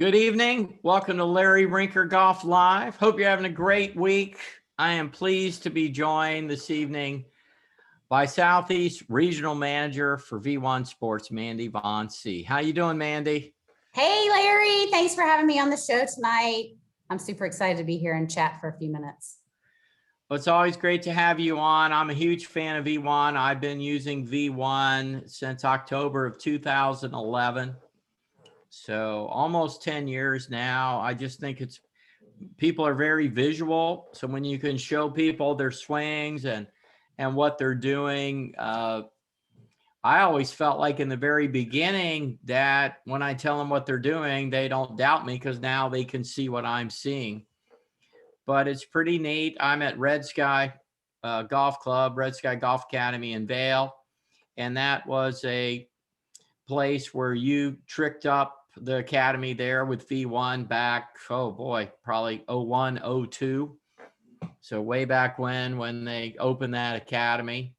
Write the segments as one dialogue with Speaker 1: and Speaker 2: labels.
Speaker 1: Good evening. Welcome to Larry Rinker Golf Live. Hope you're having a great week. I am pleased to be joined this evening by Southeast Regional Manager for V1 Sports, Mandy Von See. How you doing, Mandy?
Speaker 2: Hey, Larry. Thanks for having me on the show tonight. I'm super excited to be here and chat for a few minutes.
Speaker 1: Well, it's always great to have you on. I'm a huge fan of V1. I've been using V1 since October of 2011. So almost 10 years now. I just think people are very visual. So when you can show people their swings and what they're doing, I always felt like in the very beginning that when I tell them what they're doing, they don't doubt me because now they can see what I'm seeing. But it's pretty neat. I'm at Red Sky Golf Club, Red Sky Golf Academy in Vail. And that was a place where you tricked up the academy there with V1 back, oh boy, probably 01, 02. So way back when they opened that academy.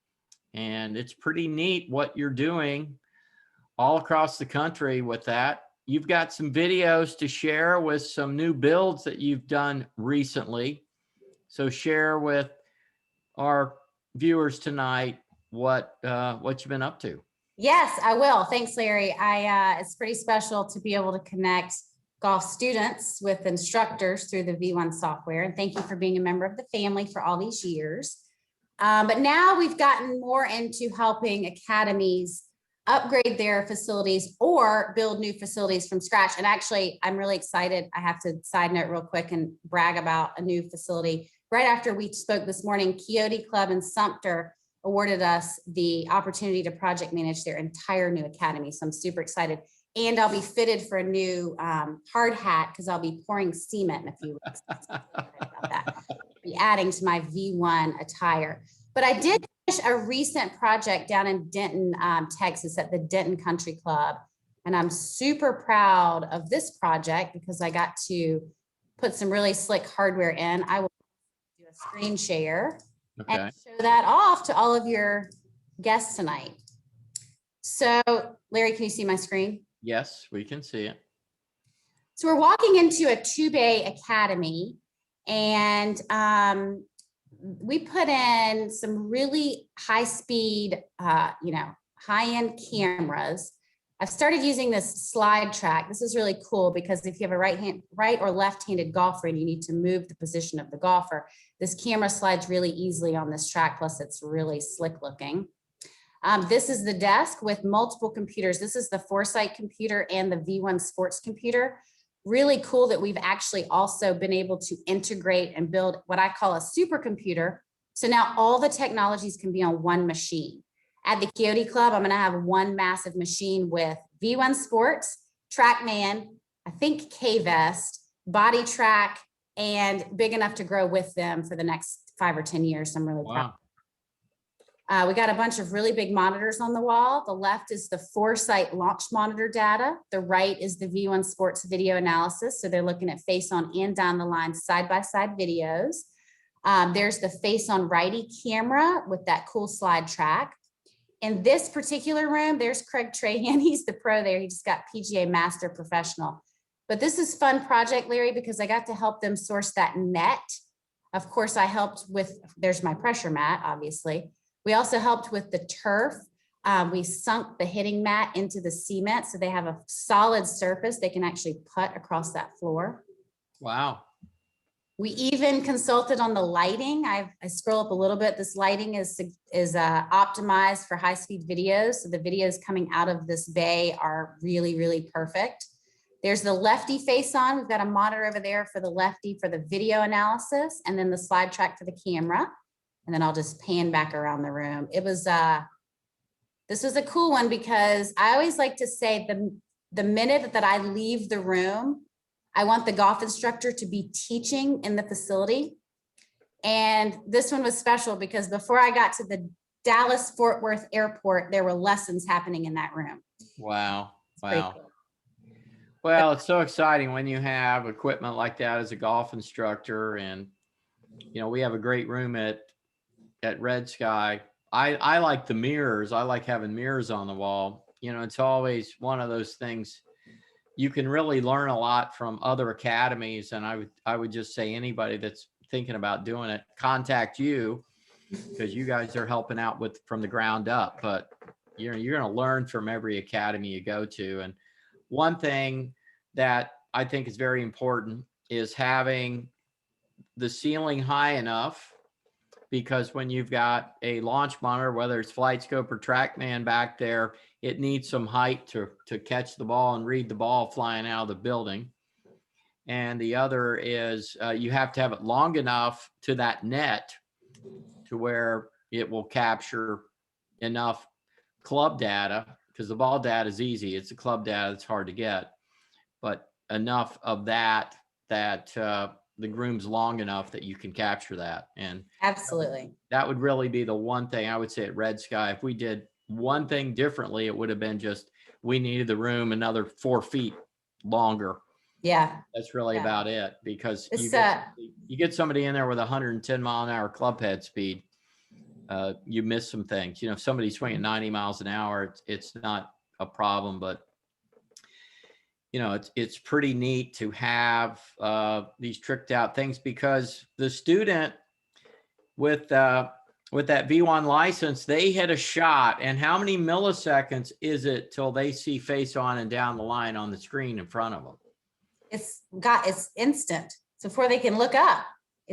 Speaker 1: And it's pretty neat what you're doing all across the country with that. You've got some videos to share with some new builds that you've done recently. So share with our viewers tonight what you've been up to.
Speaker 2: Yes, I will. Thanks, Larry. It's pretty special to be able to connect golf students with instructors through the V1 software. And thank you for being a member of the family for all these years. But now we've gotten more into helping academies upgrade their facilities or build new facilities from scratch. And actually, I'm really excited. I have to side note real quick and brag about a new facility. Right after we spoke this morning, Coyote Club in Sumter awarded us the opportunity to project manage their entire new academy. So I'm super excited. And I'll be fitted for a new hard hat because I'll be pouring cement in a few weeks. About that. Be adding to my V1 attire. But I did finish a recent project down in Denton, Texas at the Denton Country Club. And I'm super proud of this project because I got to put some really slick hardware in. I will do a screen share. Okay. And show that off to all of your guests tonight. So, Larry, can you see my screen?
Speaker 1: Yes, we can see it.
Speaker 2: So we're walking into a two-bay academy, and we put in some really high-speed, high-end cameras. I've started using this slide track. This is really cool because if you have a right or left-handed golfer and you need to move the position of the golfer, this camera slides really easily on this track. Plus it's really slick looking. This is the desk with multiple computers. This is the Foresight computer and the V1 Sports computer. Really cool that we've actually also been able to integrate and build what I call a supercomputer. So now all the technologies can be on one machine. At the Coyote Club, I'm going to have one massive machine with V1 Sports, TrackMan, I think K-Vest, Body Track, and big enough to grow with them for the next 5 or 10 years. I'm really proud. We got a bunch of really big monitors on the wall. The left is the Foresight launch monitor data. The right is the V1 Sports video analysis. So they're looking at face on and down the line side-by-side videos. There's the face on righty camera with that cool slide track. In this particular room, there's Craig Trahan. He's the pro there. He just got PGA Master Professional. But this is a fun project, Larry, because I got to help them source that net. Of course, I helped with, there's my pressure mat, obviously. We also helped with the turf. We sunk the hitting mat into the cement so they have a solid surface. They can actually putt across that floor.
Speaker 1: Wow.
Speaker 2: We even consulted on the lighting. I scroll up a little bit. This lighting is optimized for high-speed videos. So the videos coming out of this bay are really, really perfect. There's the lefty face on. We've got a monitor over there for the lefty for the video analysis, and then the slide track for the camera. And then I'll just pan back around the room. It was, this was a cool one because I always like to say the minute that I leave the room, I want the golf instructor to be teaching in the facility. And this one was special because before I got to the Dallas-Fort Worth airport, there were lessons happening in that room.
Speaker 1: Wow. Wow. Cool. Well, it's so exciting when you have equipment like that as a golf instructor. And, you know, we have a great room at Red Sky. I like the mirrors. I like having mirrors on the wall. You know, it's always one of those things you can really learn a lot from other academies. And I would just say anybody that's thinking about doing it, contact you, because you guys are helping out with from the ground up. But you're going to learn from every academy you go to. And one thing that I think is very important is having the ceiling high enough, because when you've got a launch monitor, whether it's Flight Scope or TrackMan back there, it needs some height to catch the ball and read the ball flying out of the building. And the other is you have to have it long enough to that net to where it will capture enough club data, because the ball data is easy. It's the club data that's hard to get, but enough of that the groom's long enough that you can capture that. And
Speaker 2: Absolutely.
Speaker 1: that would really be the one thing I would say at Red Sky. If we did one thing differently, it would have been just, we needed the room another 4 feet longer.
Speaker 2: Yeah.
Speaker 1: That's really about it, because
Speaker 2: It's,
Speaker 1: you get somebody in there with 110-mile-an-hour club head speed, you miss some things. You know, if somebody's swinging 90 miles an hour, it's not a problem, but you know, it's pretty neat to have these tricked out things, because the student with that V1 license, they hit a shot, and how many milliseconds is it till they see face on and down the line on the screen in front of them?
Speaker 2: It's instant. So before they can look up,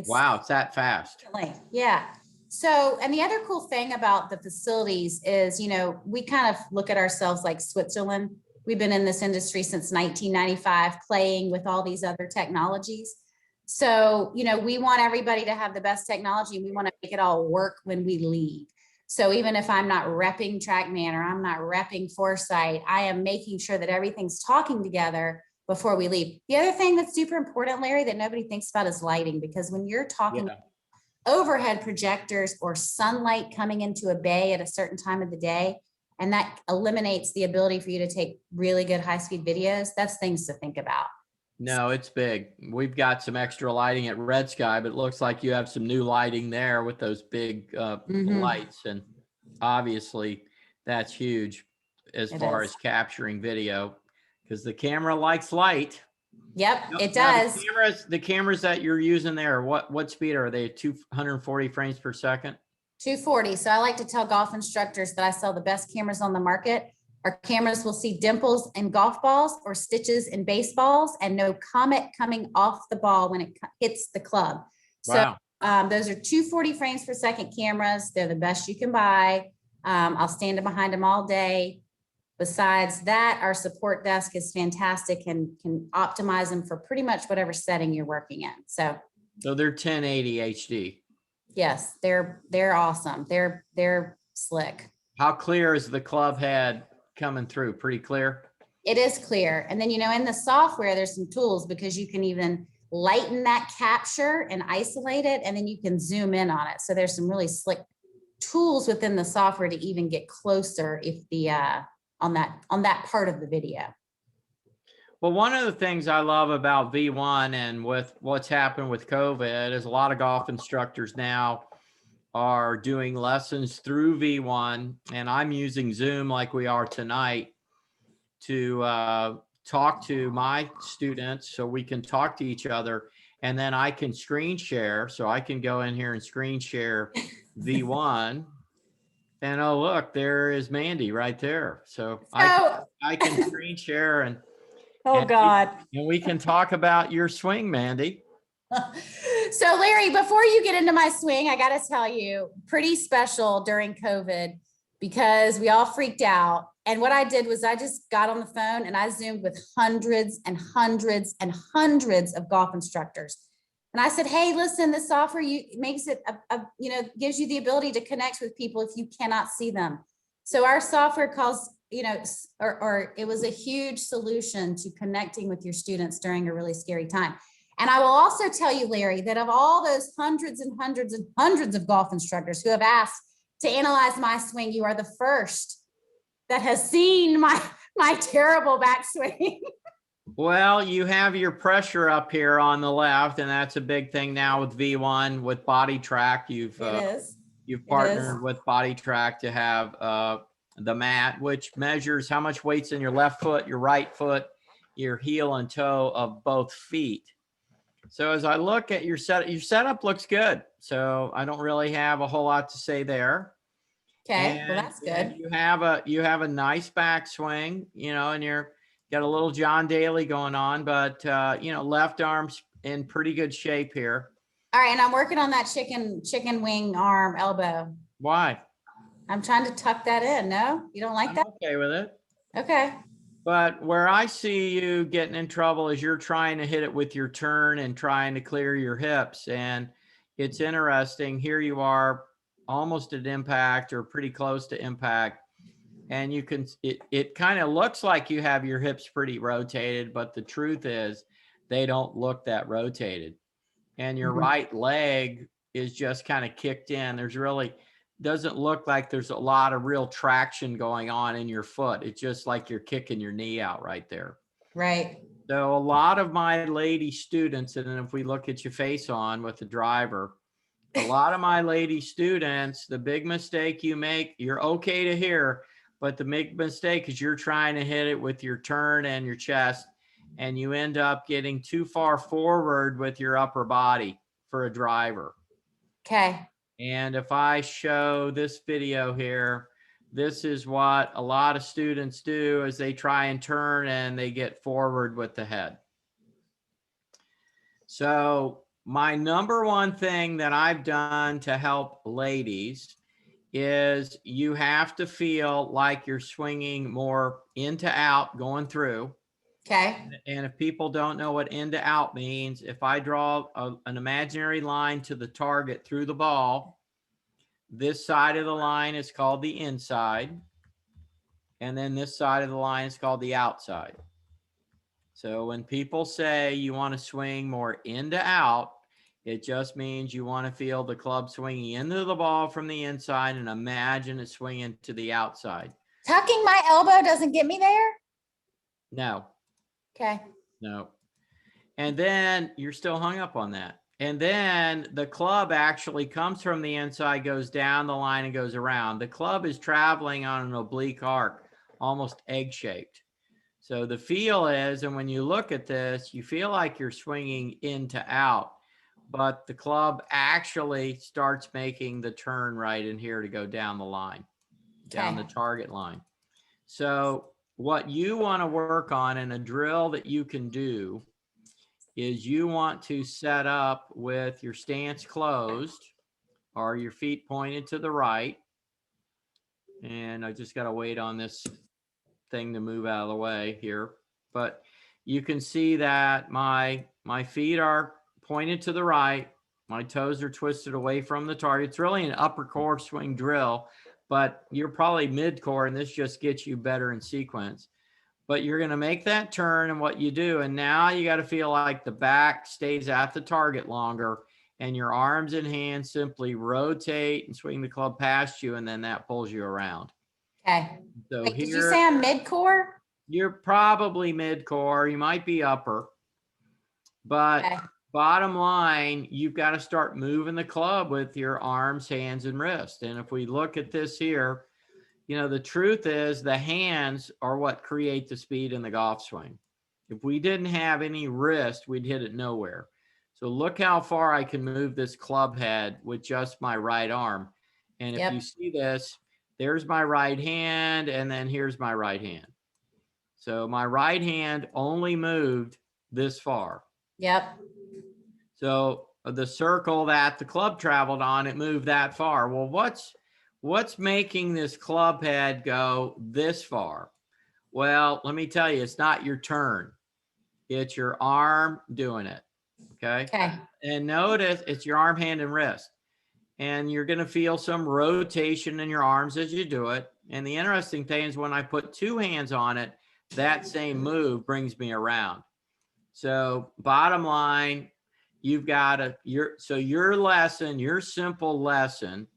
Speaker 1: Wow, it's that fast.
Speaker 2: Yeah. So, and the other cool thing about the facilities is, you know, we kind of look at ourselves like Switzerland. We've been in this industry since 1995, playing with all these other technologies. So, you know, we want everybody to have the best technology, and we want to make it all work when we leave. So even if I'm not repping TrackMan or I'm not repping Foresight, I am making sure that everything's talking together before we leave. The other thing that's super important, Larry, that nobody thinks about is lighting, because when you're talking overhead projectors or sunlight coming into a bay at a certain time of the day, and that eliminates the ability for you to take really good high-speed videos, that's things to think about.
Speaker 1: No, it's big. We've got some extra lighting at Red Sky, but it looks like you have some new lighting there with those big lights. And obviously that's huge as far as capturing video, because the camera likes light.
Speaker 2: Yep, it does.
Speaker 1: The cameras that you're using there, what speed are they? 240 frames per second?
Speaker 2: 240. So I like to tell golf instructors that I sell the best cameras on the market. Our cameras will see dimples in golf balls or stitches in baseballs, and no comet coming off the ball when it hits the club.
Speaker 1: Wow.
Speaker 2: So those are 240 frames per second cameras. They're the best you can buy. I'll stand behind them all day. Besides that, our support desk is fantastic and can optimize them for pretty much whatever setting you're working in. So
Speaker 1: they're 1080 HD.
Speaker 2: Yes, they're awesome. They're slick.
Speaker 1: How clear is the club head coming through? Pretty clear? It
Speaker 2: is clear. And then, you know, in the software, there's some tools, because you can even lighten that capture and isolate it, and then you can zoom in on it. So there's some really slick tools within the software to even get closer if the on that part of the video.
Speaker 1: Well, one of the things I love about V1 and with what's happened with COVID is a lot of golf instructors now are doing lessons through V1, and I'm using Zoom like we are tonight to talk to my students so we can talk to each other, and then I can screen share. So I can go in here and screen share V1. And oh, look, there is Mandy right there. So I can screen share and
Speaker 2: God.
Speaker 1: And we can talk about your swing, Mandy.
Speaker 2: So Larry, before you get into my swing, I got to tell you, pretty special during COVID, because we all freaked out. And what I did was I just got on the phone and I Zoomed with hundreds and hundreds and hundreds of golf instructors. And I said, hey, listen, this software makes it, gives you the ability to connect with people if you cannot see them. So our software calls, or it was a huge solution to connecting with your students during a really scary time. And I will also tell you, Larry, that of all those hundreds and hundreds and hundreds of golf instructors who have asked to analyze my swing, you are the first that has seen my terrible backswing.
Speaker 1: Well, you have your pressure up here on the left, and that's a big thing now with V1 with Body Track. You've partnered with Body Track to have the mat, which measures how much weight's in your left foot, your right foot. your heel and toe of both feet. So as I look at your setup looks good. So I don't really have a whole lot to say there.
Speaker 2: Okay, well,
Speaker 1: And,
Speaker 2: that's
Speaker 1: and
Speaker 2: good.
Speaker 1: you have a nice backswing, you know, and you're got a little John Daly going on, but you know, left arm's in pretty good shape here.
Speaker 2: All right, and I'm working on that chicken wing arm elbow.
Speaker 1: Why?
Speaker 2: I'm trying to tuck that in. No, you don't like
Speaker 1: I'm
Speaker 2: that?
Speaker 1: okay with it.
Speaker 2: Okay.
Speaker 1: But where I see you getting in trouble is you're trying to hit it with your turn and trying to clear your hips. And it's interesting. Here you are almost at impact or pretty close to impact. And you can, it kind of looks like you have your hips pretty rotated, but the truth is they don't look that rotated. And your right leg is just kind of kicked in. There's really, doesn't look like there's a lot of real traction going on in your foot. It's just like you're kicking your knee out right there.
Speaker 2: Right.
Speaker 1: So a lot of my lady students, and then if we look at your face on with the driver, a lot of my lady students, the big mistake you make, you're okay to hear, but the big mistake is you're trying to hit it with your turn and your chest, and you end up getting too far forward with your upper body for a driver.
Speaker 2: Okay.
Speaker 1: And if I show this video here, this is what a lot of students do as they try and turn and they get forward with the head. So my number one thing that I've done to help ladies is you have to feel like you're swinging more into out going through.
Speaker 2: Okay.
Speaker 1: And if people don't know what into out means, if I draw an imaginary line to the target through the ball, this side of the line is called the inside. And then this side of the line is called the outside. So when people say you want to swing more into out, it just means you want to feel the club swinging into the ball from the inside and imagine it swinging to the outside.
Speaker 2: Tucking my elbow doesn't get me there?
Speaker 1: No,
Speaker 2: Okay.
Speaker 1: no. And then you're still hung up on that. And then the club actually comes from the inside, goes down the line and goes around. The club is traveling on an oblique arc, almost egg-shaped. So the feel is, and when you look at this, you feel like you're swinging into out, but the club actually starts making the turn right in here to go down the line, down the target line. So what you want to work on in a drill that you can do is you want to set up with your stance closed or your feet pointed to the right. And I just got to wait on this thing to move out of the way here. But you can see that my feet are pointed to the right. My toes are twisted away from the target. It's really an upper core swing drill, but you're probably mid core, and this just gets you better in sequence. But you're going to make that turn and what you do. And now you got to feel like the back stays at the target longer and your arms and hands simply rotate and swing the club past you. And then that pulls you around.
Speaker 2: Okay.
Speaker 1: So
Speaker 2: Wait,
Speaker 1: here,
Speaker 2: did you say I'm mid-core?
Speaker 1: you're probably mid-core. You might be upper. But
Speaker 2: Okay.
Speaker 1: bottom line, you've got to start moving the club with your arms, hands, and wrists. And if we look at this here, you know, the truth is the hands are what create the speed in the golf swing. If we didn't have any wrist, we'd hit it nowhere. So look how far I can move this club head with just my right arm. And if you see this, there's my right hand, and then here's my right hand. So my right hand only moved this far.
Speaker 2: Yep.
Speaker 1: So the circle that the club traveled on, it moved that far. Well, what's making this club head go this far? Well, let me tell you, it's not your turn. It's your arm doing it. Okay.
Speaker 2: Okay.
Speaker 1: And notice it's your arm, hand, and wrist. And you're going to feel some rotation in your arms as you do it. And the interesting thing is when I put two hands on it, that same move brings me around. So bottom line, you've got your lesson, your simple lesson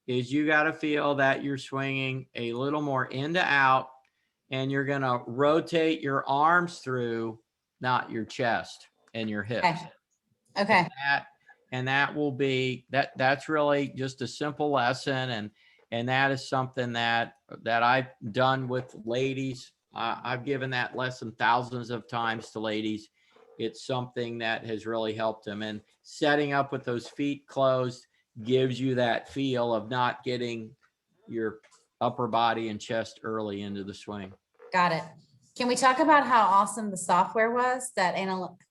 Speaker 1: is you got to feel that you're swinging a little more into out, and you're going to rotate your arms through, not your chest and your hips.
Speaker 2: Okay.
Speaker 1: And that will be that's really just a simple lesson. And that is something that I've done with ladies I've given that lesson thousands of times to ladies. It's something that has really helped them. And setting up with those feet closed gives you that feel of not getting your upper body and chest early into the swing.
Speaker 2: Got it. Can we talk about how awesome the software was, that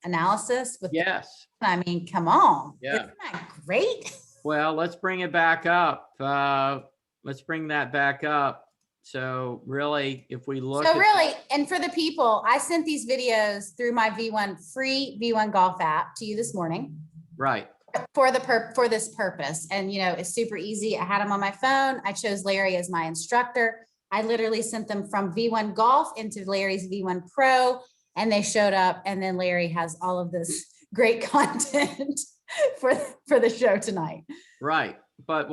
Speaker 2: analysis with?
Speaker 1: Yes.
Speaker 2: I mean, come on.
Speaker 1: Yeah.
Speaker 2: Isn't that great?
Speaker 1: Well, let's bring it back up. Let's bring that back up. So really, if we look
Speaker 2: So
Speaker 1: at
Speaker 2: really, and for the people, I sent these videos through my free V1 golf app to you this morning
Speaker 1: right.
Speaker 2: for this purpose. And, you know, it's super easy. I had them on my phone. I chose Larry as my instructor. I literally sent them from V1 Golf into Larry's V1 Pro, and they showed up. And then Larry has all of this great content for the show tonight.
Speaker 1: Right. But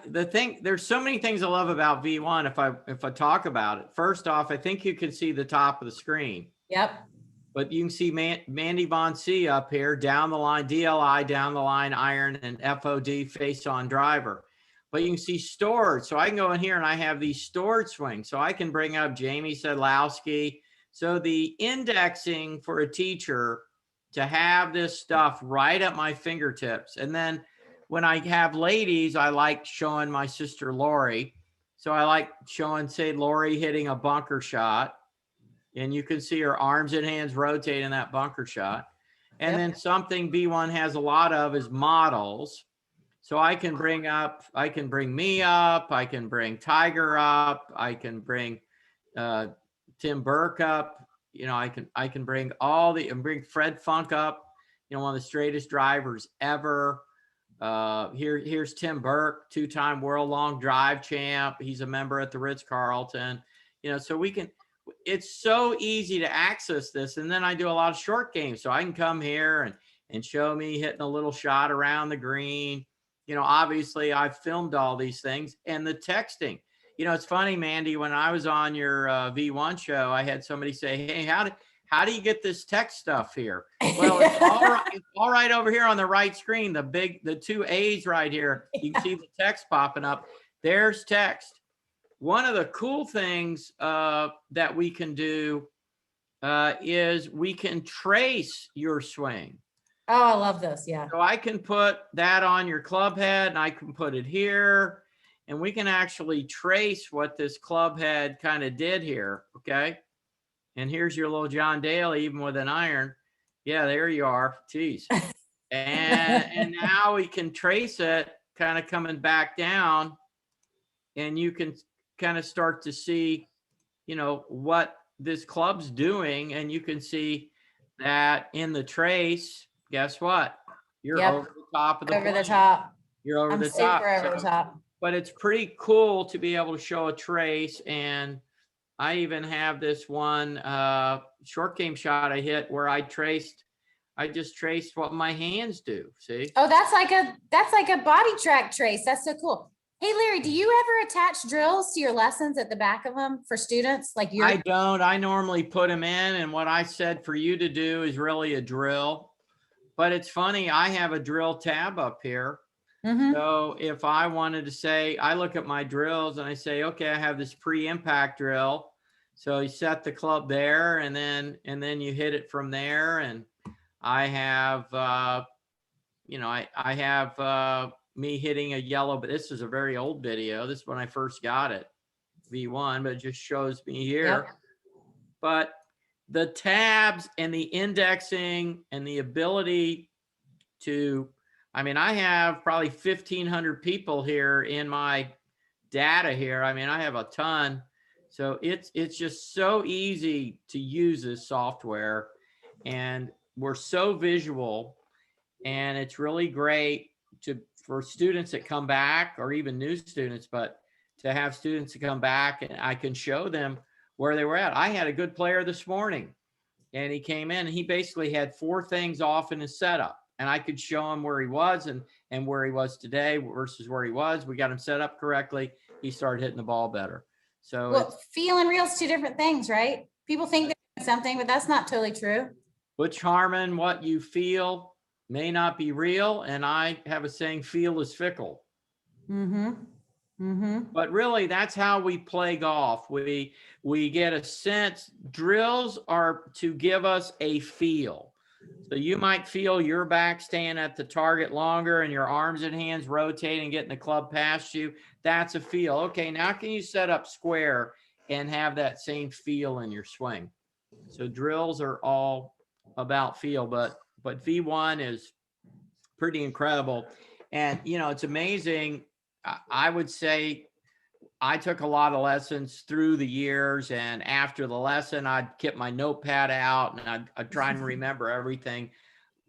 Speaker 1: there's so many things I love about V1. If I talk about it, first off, I think you can see the top of the screen.
Speaker 2: Yep.
Speaker 1: But you can see Mandy Von See up here, down the line, DLI, down the line, iron, and FOD, face on driver. But you can see stored. So I can go in here and I have these stored swings. So I can bring up Jamie Sedlowski. So the indexing for a teacher to have this stuff right at my fingertips. And then when I have ladies, I like showing my sister Lori. So I like showing, say, Lori hitting a bunker shot. And you can see her arms and hands rotating that bunker shot. And then something V1 has a lot of is models. So I can bring me up, I can bring Tiger up, I can bring Tim Burke up, you know, I can bring bring Fred Funk up, you know, one of the straightest drivers ever. Here's Tim Burke, 2-time world long drive champ. He's a member at the Ritz-Carlton, you know, so it's so easy to access this. And then I do a lot of short games. So I can come here and show me hitting a little shot around the green. You know, obviously I've filmed all these things, and the texting, you know, it's funny, Mandy, when I was on your V1 show, I had somebody say, hey, how do you get this text stuff here? Well, it's all right over here on the right screen, the 2 A's right here. You can see the text popping up. There's text. One of the cool things that we can do is we can trace your swing.
Speaker 2: Oh, I love this. Yeah.
Speaker 1: So I can put that on your club head, and I can put it here, and we can actually trace what this club head kind of did here. Okay. And here's your little John Daly, even with an iron. Yeah, there you are. Geez. And now we can trace it kind of coming back down, and you can kind of start to see, you know, what this club's doing. And you can see that in the trace, guess what? You're over the top of the
Speaker 2: over
Speaker 1: plane.
Speaker 2: the top.
Speaker 1: You're over
Speaker 2: I'm
Speaker 1: the
Speaker 2: super
Speaker 1: top.
Speaker 2: over the top.
Speaker 1: But it's pretty cool to be able to show a trace. And I even have this one short game shot I hit where I just traced what my hands do. See?
Speaker 2: Oh, that's like a body track trace. That's so cool. Hey, Larry, do you ever attach drills to your lessons at the back of them for students?
Speaker 1: I don't. I normally put them in, and what I said for you to do is really a drill. But it's funny, I have a drill tab up here. Mm-hmm. So if I wanted to say, I look at my drills and I say, okay, I have this pre-impact drill. So you set the club there, and then you hit it from there. And I have, you know, I have me hitting a yellow, but this is a very old video. This is when I first got it, V1, but it just shows me here. Yep. But the tabs and the indexing and the ability to, I mean, I have probably 1,500 people here in my data here. I mean, I have a ton. So it's just so easy to use this software, and we're so visual, and it's really great for students that come back, or even new students, but to have students to come back and I can show them where they were at. I had a good player this morning, and he came in and he basically had 4 things off in his setup, and I could show him where he was and where he was today versus where he was. We got him set up correctly. He started hitting the ball better. So
Speaker 2: well, feel and real is 2 different things, right? People think they're doing something, but that's not totally true.
Speaker 1: Butch Harmon, what you feel may not be real. And I have a saying, feel is fickle.
Speaker 2: Mm-hmm.
Speaker 1: But really, that's how we play golf. We get a sense. Drills are to give us a feel. So you might feel your back staying at the target longer and your arms and hands rotating, getting the club past you. That's a feel. Okay, now can you set up square and have that same feel in your swing? So drills are all about feel, but V1 is pretty incredible. And it's amazing. I would say I took a lot of lessons through the years, and after the lesson, I'd keep my notepad out and I'd try and remember everything,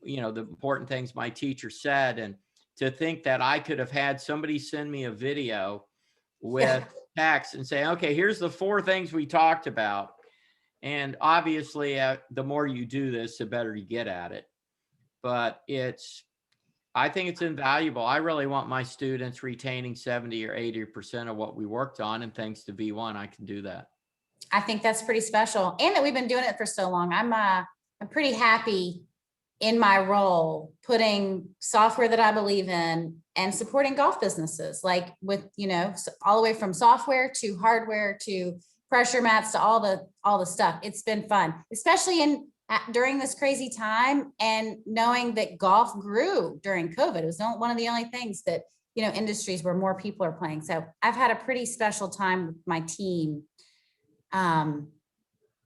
Speaker 1: the important things my teacher said. And to think that I could have had somebody send me a video with text and say, okay, here's the 4 things we talked about. And obviously, the more you do this, the better you get at it. But I think it's invaluable. I really want my students retaining 70 or 80% of what we worked on. And thanks to V1, I can do that.
Speaker 2: I think that's pretty special. And that we've been doing it for so long. I'm pretty happy in my role, putting software that I believe in and supporting golf businesses, like with, all the way from software to hardware to pressure mats to all the stuff. It's been fun, especially during this crazy time, and knowing that golf grew during COVID. It was one of the only things that, industries where more people are playing. So I've had a pretty special time with my team,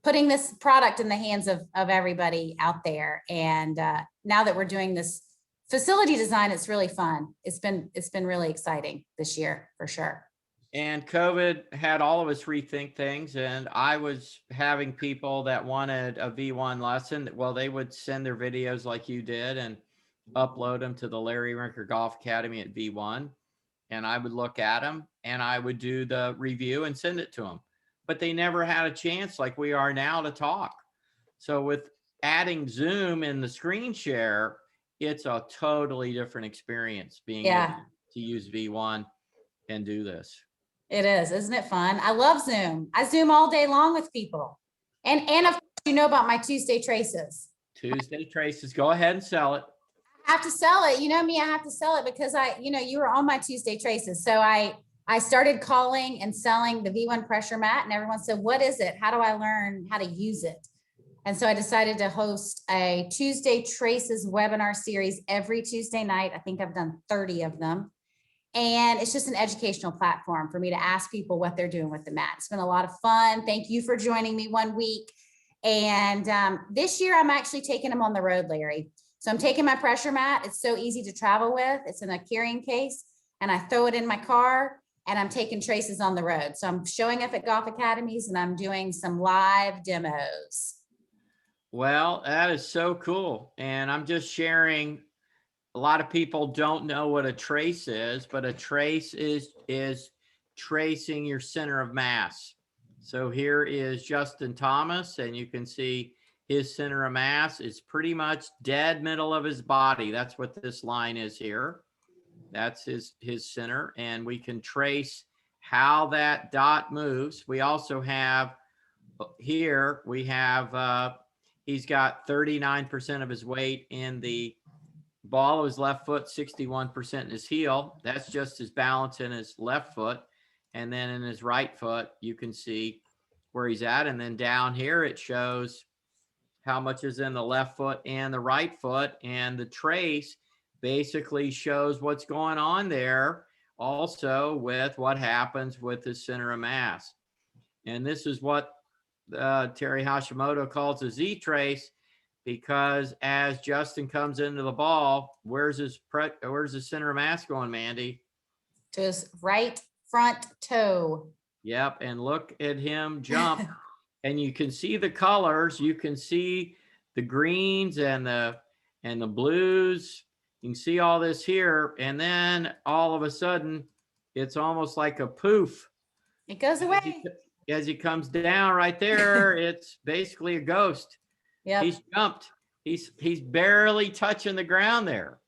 Speaker 2: putting this product in the hands of everybody out there. And now that we're doing this facility design, it's really fun. It's been really exciting this year for sure.
Speaker 1: And COVID had all of us rethink things. And I was having people that wanted a V1 lesson. Well, they would send their videos like you did and upload them to the Larry Rinker Golf Academy at V1. And I would look at them and I would do the review and send it to them. But they never had a chance like we are now to talk. So with adding Zoom in the screen share, it's a totally different experience being able to use V1 and do this.
Speaker 2: It is, isn't it fun? I love Zoom. I Zoom all day long with people. And of course, about my Tuesday traces.
Speaker 1: Tuesday traces, go ahead and sell it.
Speaker 2: I have to sell it. You know me, I have to sell it because you were on my Tuesday traces. So I started calling and selling the V1 pressure mat, and everyone said, what is it? How do I learn how to use it? And so I decided to host a Tuesday traces webinar series every Tuesday night. I think I've done 30 of them. And it's just an educational platform for me to ask people what they're doing with the mat. It's been a lot of fun. Thank you for joining me one week. And this year I'm actually taking them on the road, Larry. So I'm taking my pressure mat. It's so easy to travel with. It's in a carrying case and I throw it in my car and I'm taking traces on the road. So I'm showing up at golf academies and I'm doing some live demos.
Speaker 1: Well, that is so cool. And I'm just sharing. A lot of people don't know what a trace is, but a trace is tracing your center of mass. So here is Justin Thomas, and you can see his center of mass is pretty much dead middle of his body. That's what this line is here. That's his center, and we can trace how that dot moves. We also have here, he's got 39% of his weight in the ball of his left foot, 61% in his heel. That's just his balance in his left foot. And then in his right foot, you can see where he's at. And then down here, it shows how much is in the left foot and the right foot. And the trace basically shows what's going on there also with what happens with the center of mass. And this is what Terry Hashimoto calls a Z trace. Because as Justin comes into the ball, where's his center of mass going, Mandy?
Speaker 2: To his right front toe.
Speaker 1: Yep, and look at him jump. And you can see the colors. You can see the greens and the blues. You can see all this here. And then all of a sudden, it's almost like a poof.
Speaker 2: It goes away.
Speaker 1: As he comes down right there, it's basically a ghost.
Speaker 2: Yep.
Speaker 1: He's jumped. He's barely touching the ground there.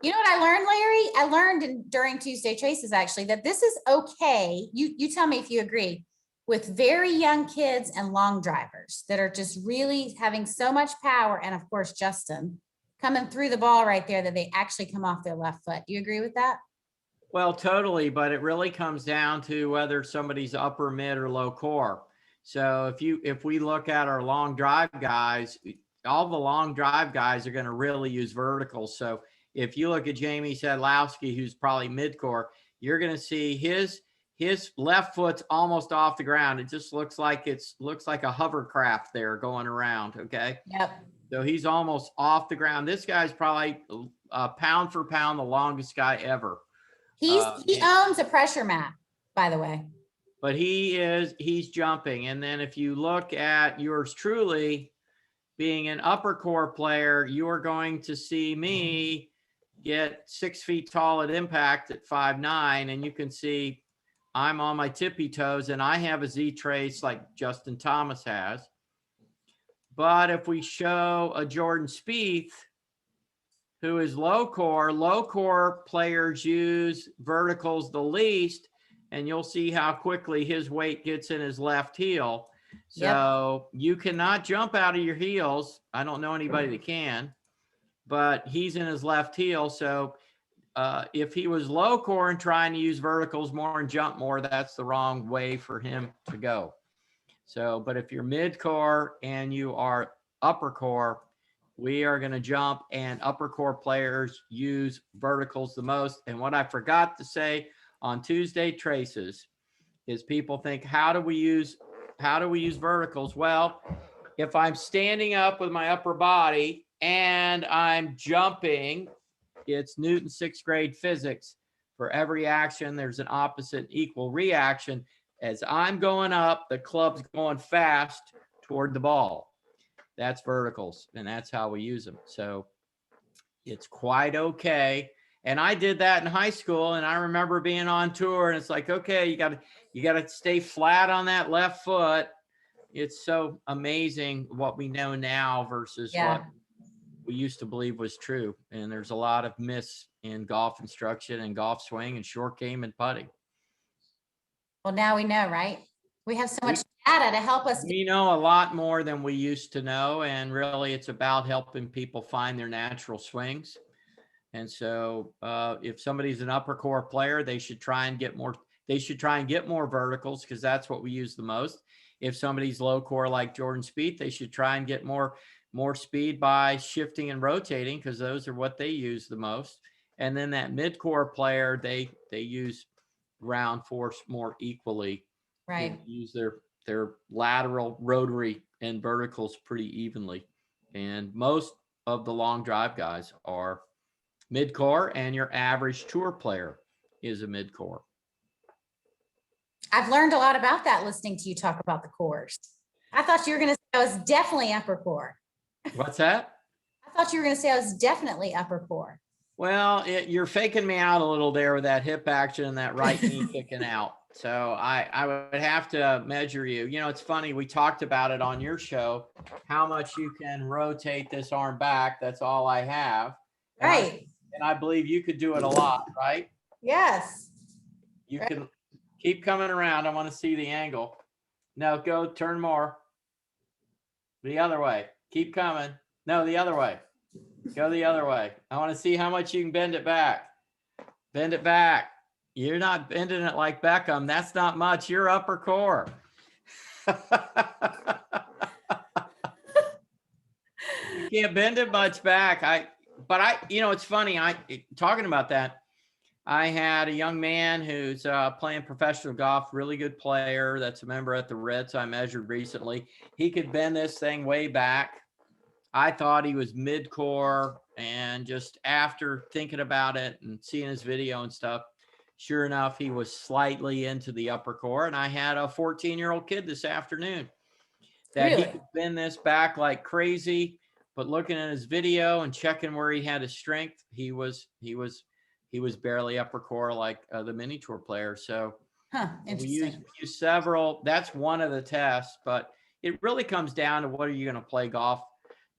Speaker 2: You know what I learned, Larry? I learned during Tuesday Traces, actually, that this is okay. You tell me if you agree, with very young kids and long drivers that are just really having so much power. And of course, Justin coming through the ball right there, that they actually come off their left foot. Do you agree with that?
Speaker 1: Well, totally, but it really comes down to whether somebody's upper, mid, or low core. So if we look at our long drive guys, all the long drive guys are going to really use verticals. So if you look at Jamie Sadlowski, who's probably mid core, you're going to see his left foot's almost off the ground. It just looks like a hovercraft there going around. Okay.
Speaker 2: Yep.
Speaker 1: So he's almost off the ground. This guy's probably pound for pound the longest guy ever.
Speaker 2: He owns a pressure mat, by the way.
Speaker 1: But he's jumping. And then if you look at yours truly being an upper core player, you are going to see me get 6 feet tall at impact at 5'9", and you can see I'm on my tippy toes and I have a Z trace like Justin Thomas has. But if we show a Jordan Spieth, who is low core players use verticals the least, and you'll see how quickly his weight gets in his left heel. So you cannot jump out of your heels. I don't know anybody that can, but he's in his left heel. So if he was low core and trying to use verticals more and jump more, that's the wrong way for him to go. So, but if you're mid core and you are upper core, we are going to jump, and upper core players use verticals the most. And what I forgot to say on Tuesday traces is people think, how do we use verticals? Well, if I'm standing up with my upper body and I'm jumping, it's Newton's 6th grade physics. For every action, there's an opposite equal reaction. As I'm going up, the club's going fast toward the ball. That's verticals, and that's how we use them. So it's quite okay. And I did that in high school, and I remember being on tour, and it's like, okay, you got to stay flat on that left foot. It's so amazing what we know now versus what we used to believe was true. And there's a lot of myths in golf instruction and golf swing and short game and putting.
Speaker 2: Well, now we know, right? We have so much data to help us.
Speaker 1: We know a lot more than we used to know, and really it's about helping people find their natural swings. And so if somebody's an upper core player, they should try and get more verticals, because that's what we use the most. If somebody's low core like Jordan Spieth, they should try and get more speed by shifting and rotating, because those are what they use the most. And then that mid core player, they use ground force more equally.
Speaker 2: Right.
Speaker 1: They use their lateral, rotary, and verticals pretty evenly. And most of the long drive guys are mid-core, and your average tour player is a mid-core.
Speaker 2: I've learned a lot about that listening to you talk about the cores. I thought you were going to say I was definitely upper core.
Speaker 1: What's that?
Speaker 2: I thought you were going to say I was definitely upper core.
Speaker 1: Well, you're faking me out a little there with that hip action and that right knee kicking out. So I would have to measure you. You know, it's funny. We talked about it on your show, how much you can rotate this arm back. That's all I have.
Speaker 2: Right.
Speaker 1: And I believe you could do it a lot, right?
Speaker 2: Yes.
Speaker 1: You can keep coming around. I want to see the angle. No, go turn more. The other way. Keep coming. No, the other way. Go the other way. I want to see how much you can bend it back. Bend it back. You're not bending it like Beckham. That's not much. You're upper core. You can't bend it much back. It's funny. Talking about that, I had a young man who's playing professional golf, really good player. That's a member at the Ritz. I measured recently. He could bend this thing way back. I thought he was mid-core, and just after thinking about it and seeing his video and stuff, sure enough, he was slightly into the upper core. And I had a 14-year-old kid this afternoon that he could bend this back like crazy. But looking at his video and checking where he had his strength, he was barely upper core like the mini tour player. So we use several. That's one of the tests, but it really comes down to what are you going to play golf?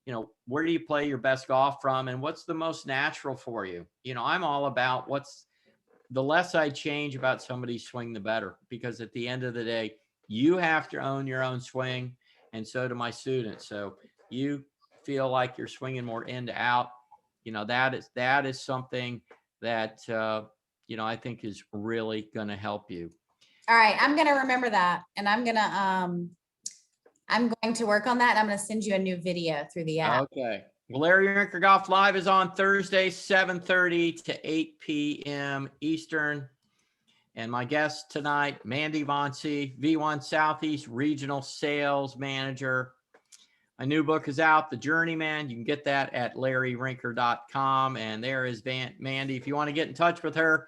Speaker 1: You know, where do you play your best golf from, and what's the most natural for you? You know, I'm all about the less I change about somebody's swing, the better, because at the end of the day, you have to own your own swing, and so do my students. So you feel like you're swinging more in to out, you know, that is something that I think is really going to help you.
Speaker 2: All right, I'm gonna remember that, and I'm going to work on that. I'm going to send you a new video through the app.
Speaker 1: Okay. Well, Larry Rinker Golf Live is on Thursday, 7:30 to 8 p.m. Eastern. And my guest tonight, Mandy Von See, V1 Southeast Regional Sales Manager. My new book is out, The Journeyman. You can get that at larryrinker.com. And there is Mandy. If you want to get in touch with her,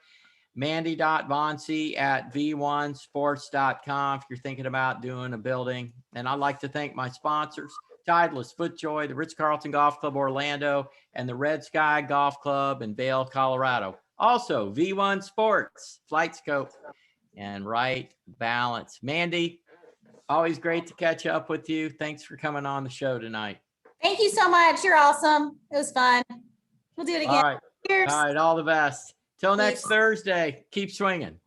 Speaker 1: mandy.vonc@v1sports.com if you're thinking about doing a building. And I'd like to thank my sponsors, Titleist, FootJoy, the Ritz-Carlton Golf Club Orlando, and the Red Sky Golf Club in Vail, Colorado. Also, V1 Sports, Flight Scope, and Right Balance. Mandy, always great to catch up with you. Thanks for coming on the show tonight.
Speaker 2: Thank you so much. You're awesome. It was fun. We'll do it again.
Speaker 1: All right.
Speaker 2: Cheers.
Speaker 1: All right. All the best. Till next
Speaker 2: Peace.
Speaker 1: Thursday. Keep swinging.